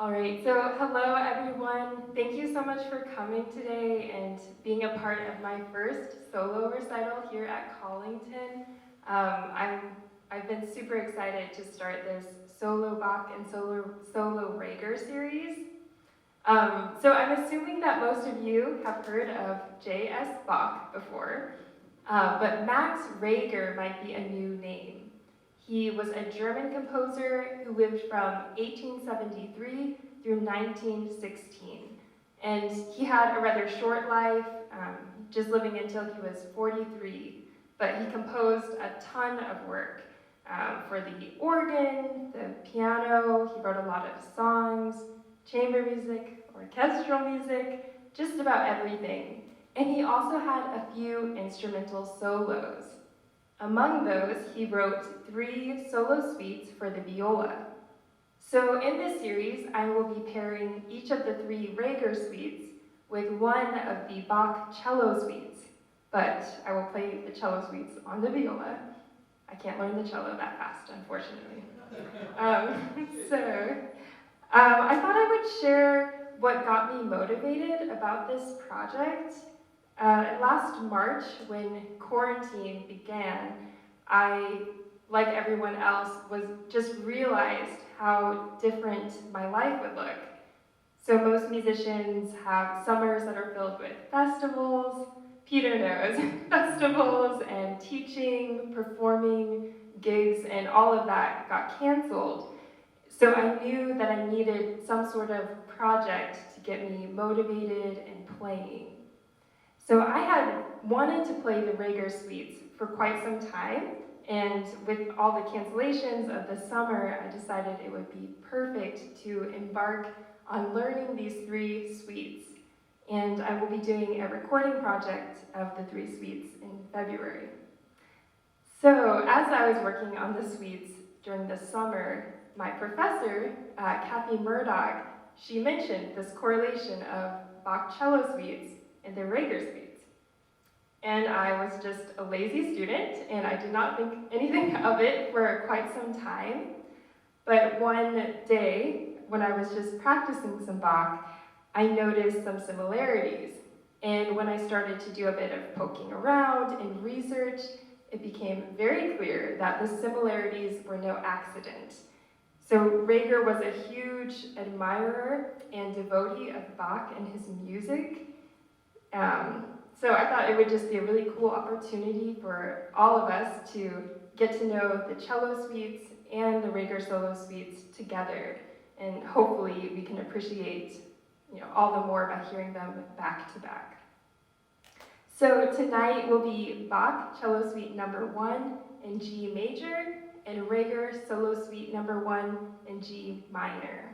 All right, so hello everyone. Thank you so much for coming today and being a part of my first solo recital here at Collington. I've been super excited to start this solo Bach and solo Reger series. So I'm assuming that most of you have heard of J.S. Bach before, but Max Reger might be a new name. He was a German composer who lived from 1873 through 1916. And he had a rather short life, just living until he was 43. But he composed a ton of work for the organ, the piano. He wrote a lot of songs, chamber music, orchestral music, just about everything. And he also had a few instrumental solos. Among those, he wrote 3 solo suites for the viola. So in this series, I will be pairing each of the 3 Reger suites with one of the Bach cello suites, but I will play the cello suites on the viola. I can't learn the cello that fast, unfortunately. I thought I would share what got me motivated about this project. Last March, when quarantine began, I, like everyone else, was just realized how different my life would look. So most musicians have summers that are filled with festivals, Peter knows, festivals and teaching, performing, gigs, and all of that got canceled. So I knew that I needed some sort of project to get me motivated and playing. So I had wanted to play the Reger suites for quite some time, and with all the cancellations of the summer, I decided it would be perfect to embark on learning these 3 suites. And I will be doing a recording project of the 3 suites in February. So as I was working on the suites during the summer, my professor, Kathy Murdoch, she mentioned this correlation of Bach cello suites and the Reger suites. And I was just a lazy student, and I did not think anything of it for quite some time. But one day, when I was just practicing some Bach, I noticed some similarities. And when I started to do a bit of poking around and research, it became very clear that the similarities were no accident. So Reger was a huge admirer and devotee of Bach and his music. So I thought it would just be a really cool opportunity for all of us to get to know the cello suites and the Reger solo suites together. And hopefully we can appreciate all the more by hearing them back to back. So tonight will be Bach cello suite number 1 in G major and Reger solo suite number 1 in G minor.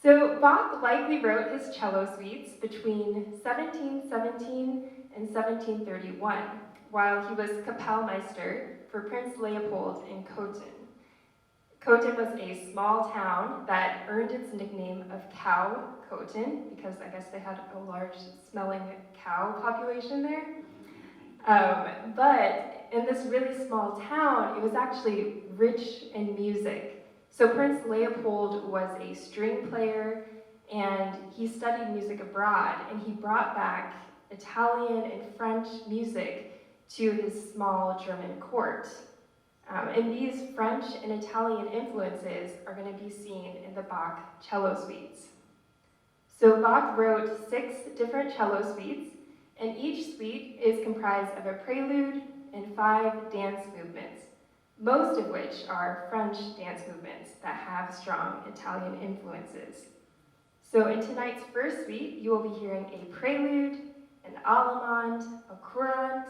So Bach likely wrote his cello suites between 1717 and 1731, while he was Kapellmeister for Prince Leopold in Cothen. Cothen was a small town that earned its nickname of Cow Cothen, because I guess they had a large smelling cow population there. But in this really small town, it was actually rich in music. So Prince Leopold was a string player, and he studied music abroad, and he brought back Italian and French music to his small German court. And these French and Italian influences are going to be seen in the Bach cello suites. So Bach wrote 6 different cello suites, and each suite is comprised of a prelude and 5 dance movements, most of which are French dance movements that have strong Italian influences. So in tonight's first suite, you will be hearing a prelude, an allemande, a courant,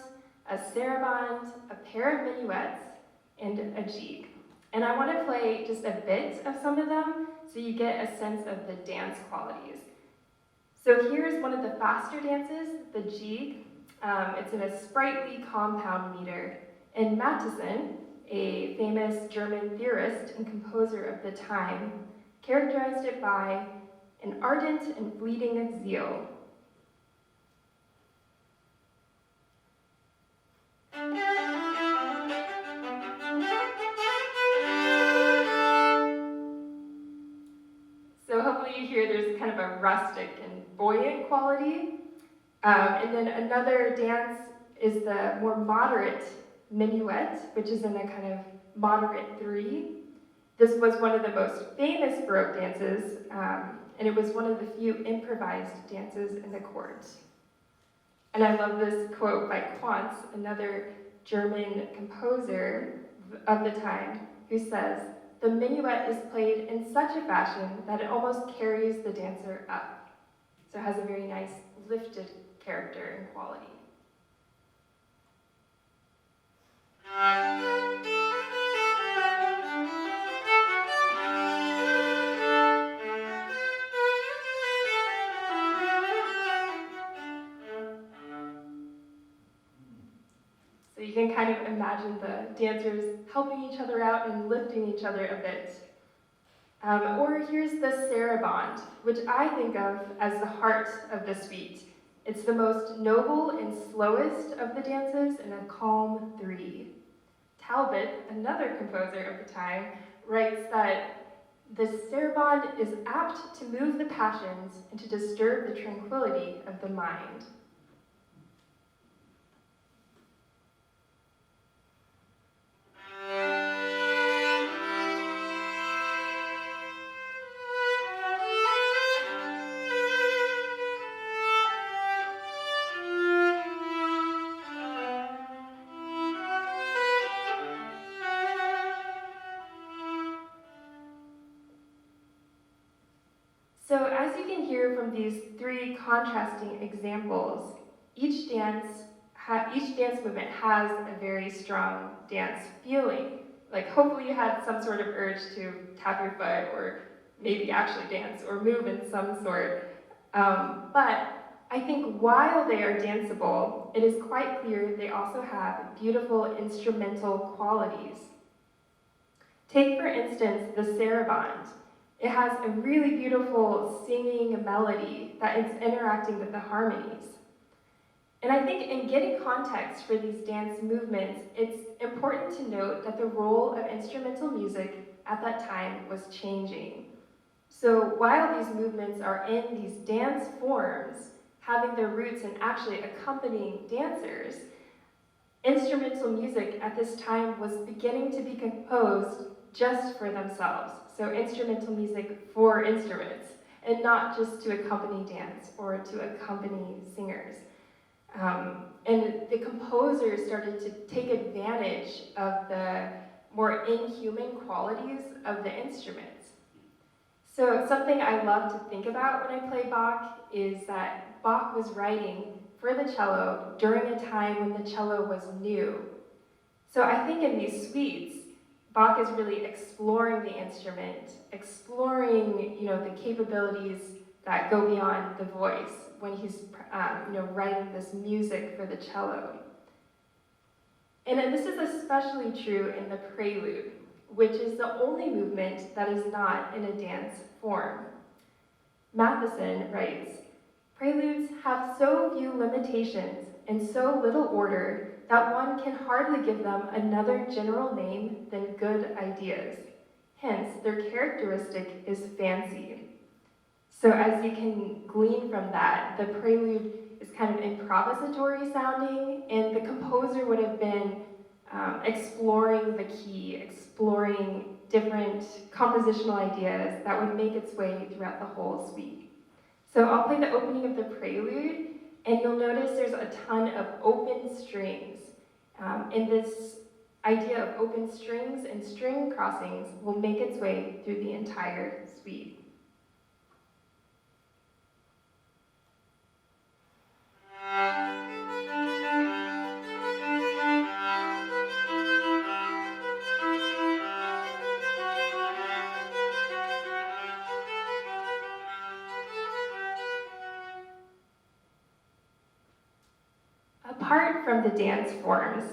a sarabande, a pair of minuets, and a jig. And I want to play just a bit of some of them so you get a sense of the dance qualities. So here's one of the faster dances, the jig. It's in a sprightly compound meter. And Mattheson, a famous German theorist and composer of the time, characterized it by an ardent and fleeting zeal. rustic and buoyant quality. And then another dance is the more moderate minuet, which is in a kind of moderate 3. This was one of the most famous Baroque dances, and it was one of the few improvised dances in the court. And I love this quote by Quantz, another German composer of the time, who says, "The minuet is played in such a fashion that it almost carries the dancer up." So it has a very nice lifted character and quality. So you can kind of imagine the dancers helping each other out and lifting each other a bit. Or here's the saraband, which I think of as the heart of the suite. It's the most noble and slowest of the dances in a calm 3. Talbot, another composer of the time, writes that the saraband is apt to move the passions and to disturb the tranquility of the mind. So as you can hear from these 3 contrasting examples, each dance movement has a very strong dance feeling. Like hopefully you had some sort of urge to tap your foot or maybe actually dance or move in some sort. But I think while they are danceable, it is quite clear they also have beautiful instrumental qualities. Take for instance the saraband. It has a really beautiful singing melody that is interacting with the harmonies. And I think in getting context for these dance movements, it's important to note that the role of instrumental music at that time was changing. So while these movements are in these dance forms, having their roots in actually accompanying dancers, instrumental music at this time was beginning to be composed just for themselves. So instrumental music for instruments, and not just to accompany dance or to accompany singers. And the composers started to take advantage of the more inhuman qualities of the instruments. So something I love to think about when I play Bach is that Bach was writing for the cello during a time when the cello was new. So I think in these suites, Bach is really exploring the instrument, exploring, the capabilities that go beyond the voice when he's, writing this music for the cello. And this is especially true in the prelude, which is the only movement that is not in a dance form. Matheson writes, "Preludes have so few limitations and so little order that one can hardly give them another general name than good ideas. Hence, their characteristic is fancy." So as you can glean from that, the prelude is kind of improvisatory sounding, and the composer would have been exploring the key, exploring different compositional ideas that would make its way throughout the whole suite. So I'll play the opening of the prelude, and you'll notice there's a ton of open strings. And this idea of open strings and string crossings will make its way through the entire suite. Apart from the dance forms,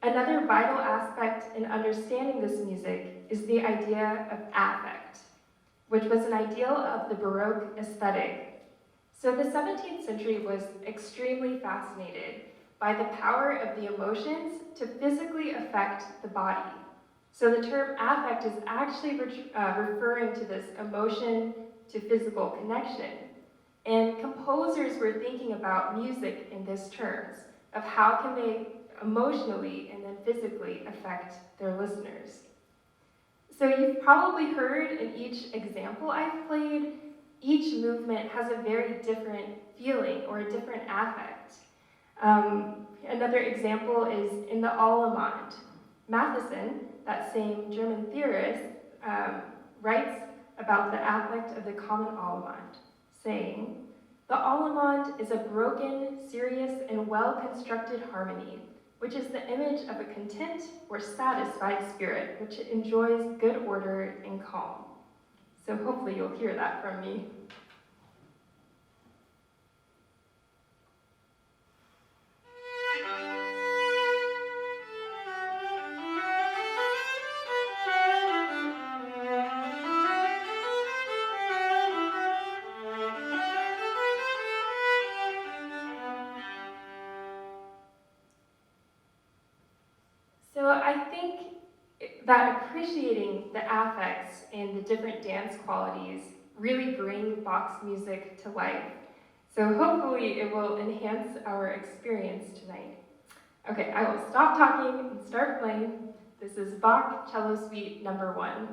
another vital aspect in understanding this music is the idea of affect, which was an ideal of the Baroque aesthetic. So the 17th century was extremely fascinated by the power of the emotions to physically affect the body. So the term affect is actually referring to this emotion to physical connection. And composers were thinking about music in this terms, of how can they emotionally and then physically affect their listeners. So you've probably heard in each example I've played, each movement has a very different feeling or a different affect. Another example is in the Allemande. Matheson, that same German theorist, writes about the affect of the common Allemande, saying, "The Allemande is a broken, serious, and well-constructed harmony, which is the image of a content or satisfied spirit, which enjoys good order and calm." So hopefully you'll hear that from me. So I think that appreciating the affects and the different dance qualities really bring Bach's music to life. So hopefully it will enhance our experience tonight. Okay, I will stop talking and start playing. This is Bach Cello Suite number 1.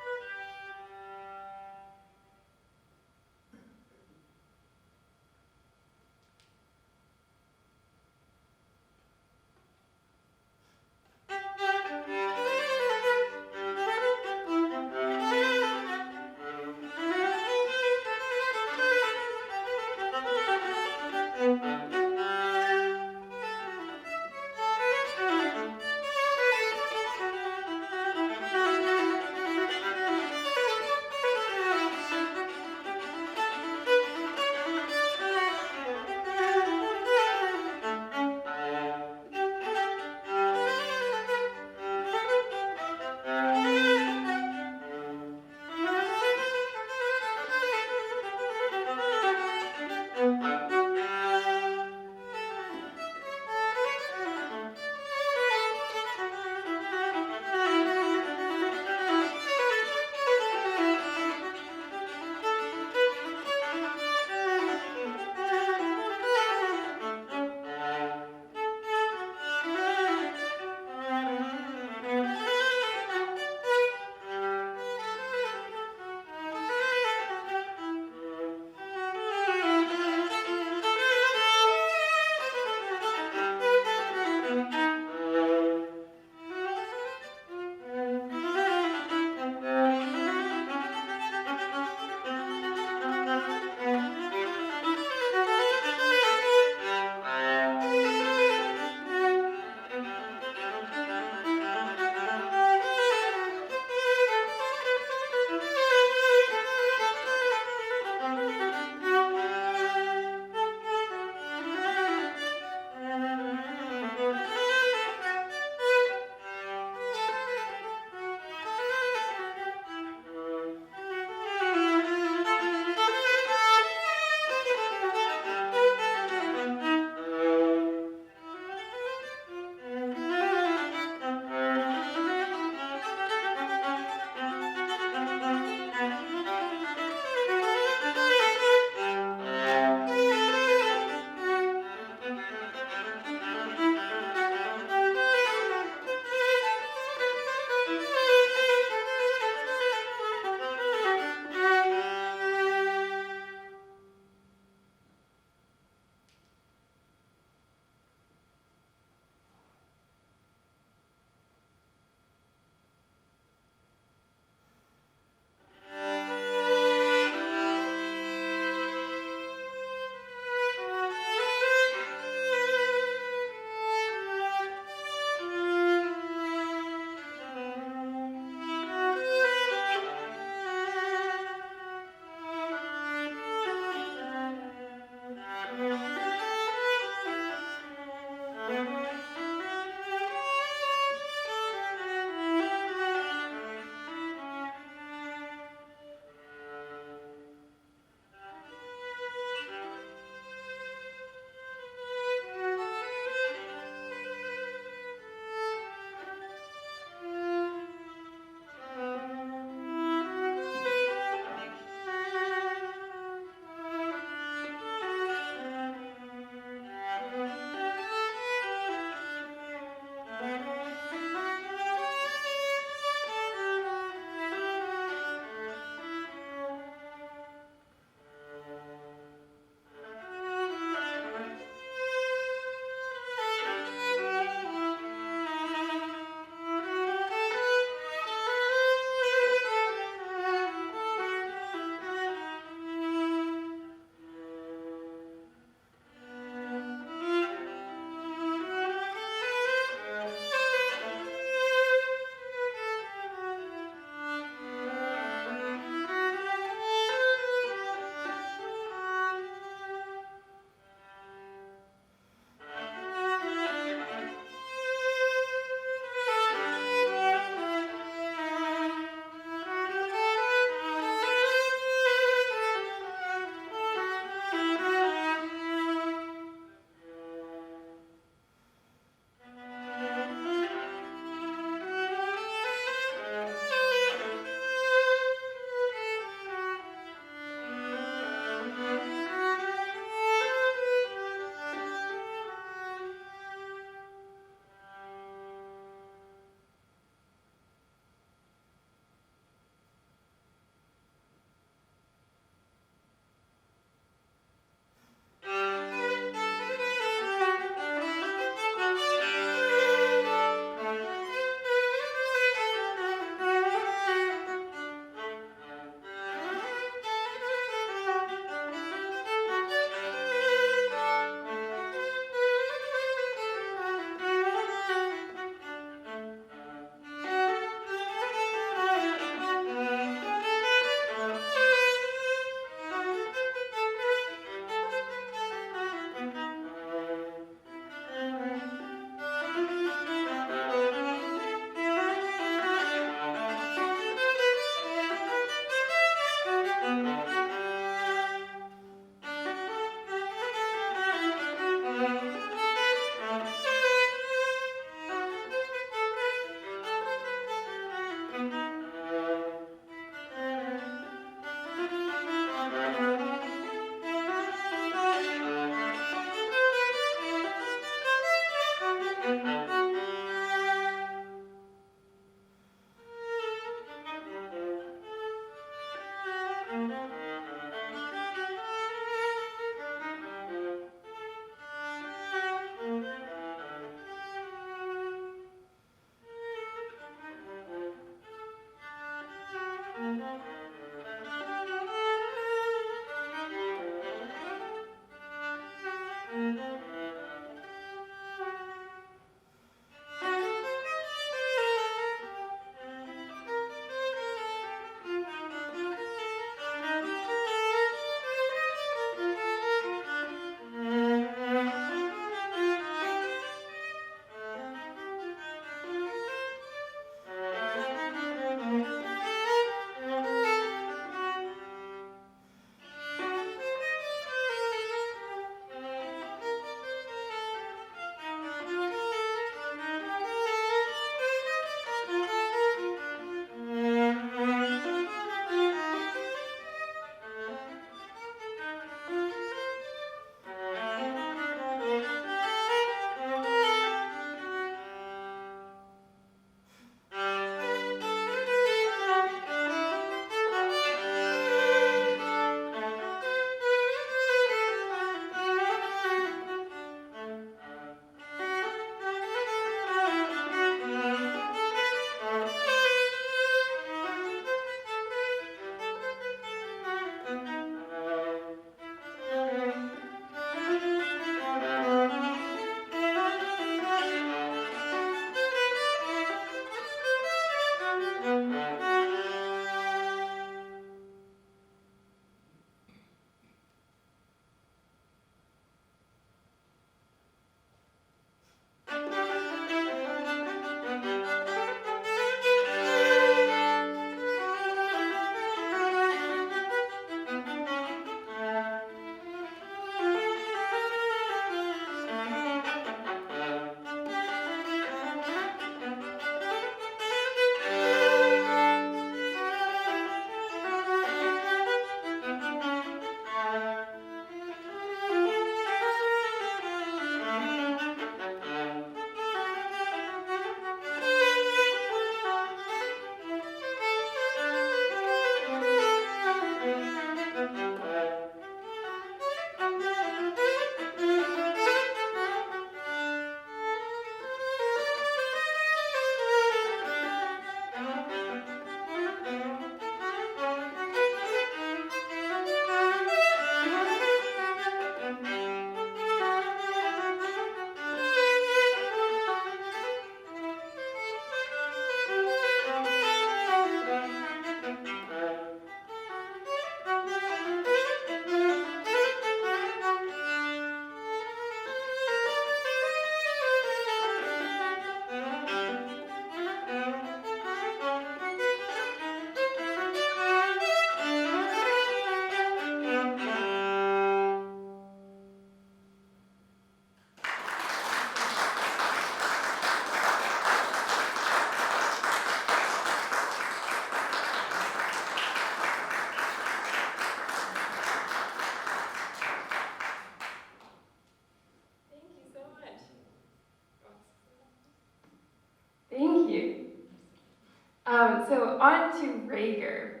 So on to Reger.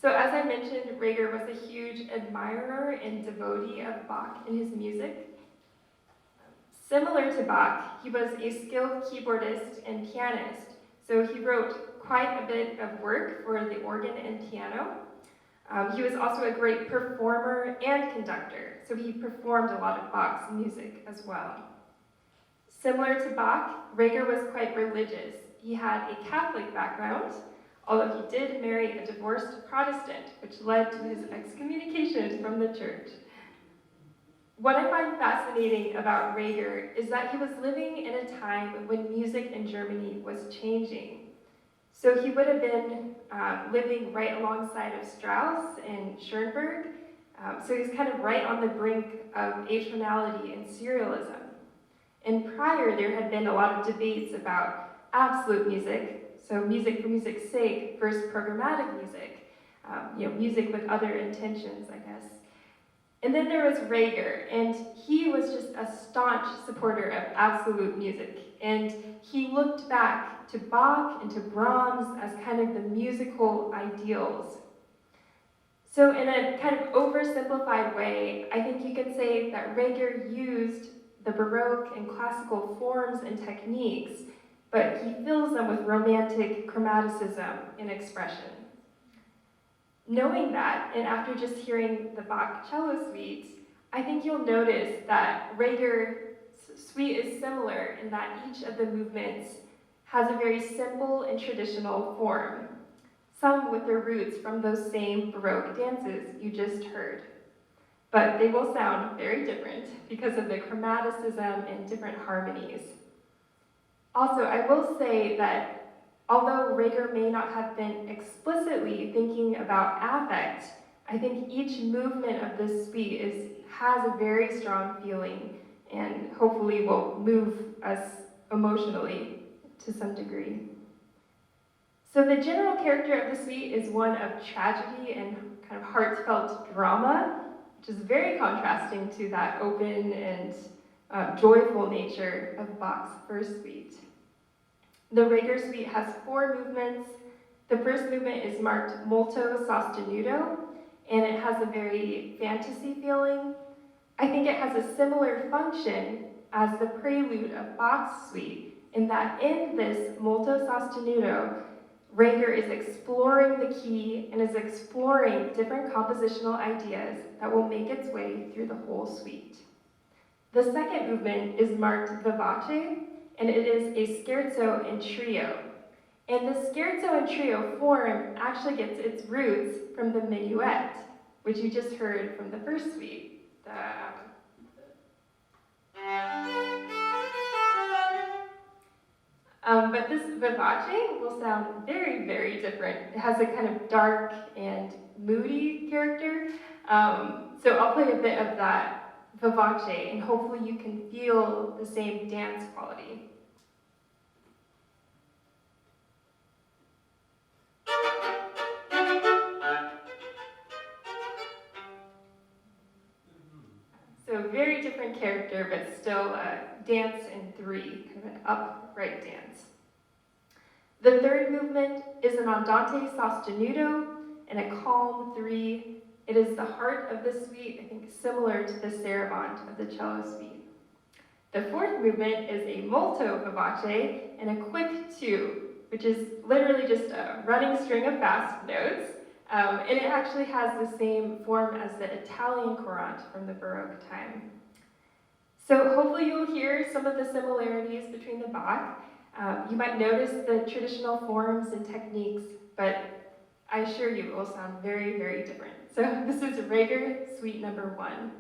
So as I mentioned, Reger was a huge admirer and devotee of Bach and his music. Similar to Bach, he was a skilled keyboardist and pianist, so he wrote quite a bit of work for the organ and piano. He was also a great performer and conductor, so he performed a lot of Bach's music as well. Similar to Bach, Reger was quite religious. He had a Catholic background, although he did marry a divorced Protestant, which led to his excommunication from the church. What I find fascinating about Reger is that he was living in a time when music in Germany was changing. So he would have been living right alongside of Strauss and Schoenberg, so he's kind of right on the brink of atonality and serialism. And prior, there had been a lot of debates about absolute music, so music for music's sake versus programmatic music, music with other intentions, I guess. And then there was Reger, and he was just a staunch supporter of absolute music. And he looked back to Bach and to Brahms as kind of the musical ideals. So in a kind of oversimplified way, I think you could say that Reger used the Baroque and classical forms and techniques, but he fills them with romantic chromaticism and expression. Knowing that, and after just hearing the Bach cello suite, I think you'll notice that Reger's suite is similar in that each of the movements has a very simple and traditional form, some with their roots from those same Baroque dances you just heard. But they will sound very different because of the chromaticism and different harmonies. Also, I will say that although Reger may not have been explicitly thinking about affect, I think each movement of this suite has a very strong feeling and hopefully will move us emotionally to some degree. So the general character of the suite is one of tragedy and kind of heartfelt drama, which is very contrasting to that open and joyful nature of Bach's first suite. The Reger suite has 4 movements. The first movement is marked molto sostenuto, and it has a very fantasy feeling. I think it has a similar function as the prelude of Bach's suite, in that in this molto sostenuto, Reger is exploring the key and is exploring different compositional ideas that will make its way through the whole suite. The second movement is marked vivace, and it is a scherzo and trio. And the scherzo and trio form actually gets its roots from the minuet, which you just heard from the first suite. But this vivace will sound very, very different. It has a kind of dark and moody character. So I'll play a bit of that vivace, and hopefully you can feel the same dance quality. So very different character, but still a dance in 3, kind of an upright dance. The third movement is an andante sostenuto and a calm 3. It is the heart of the suite, I think similar to the sarabande of the cello suite. The fourth movement is a molto vivace and a quick 2, which is literally just a running string of fast notes. And it actually has the same form as the Italian courant from the Baroque time. So hopefully you'll hear some of the similarities between the Bach. You might notice the traditional forms and techniques, but I assure you it will sound very, very different. So this is Reger, suite number 1.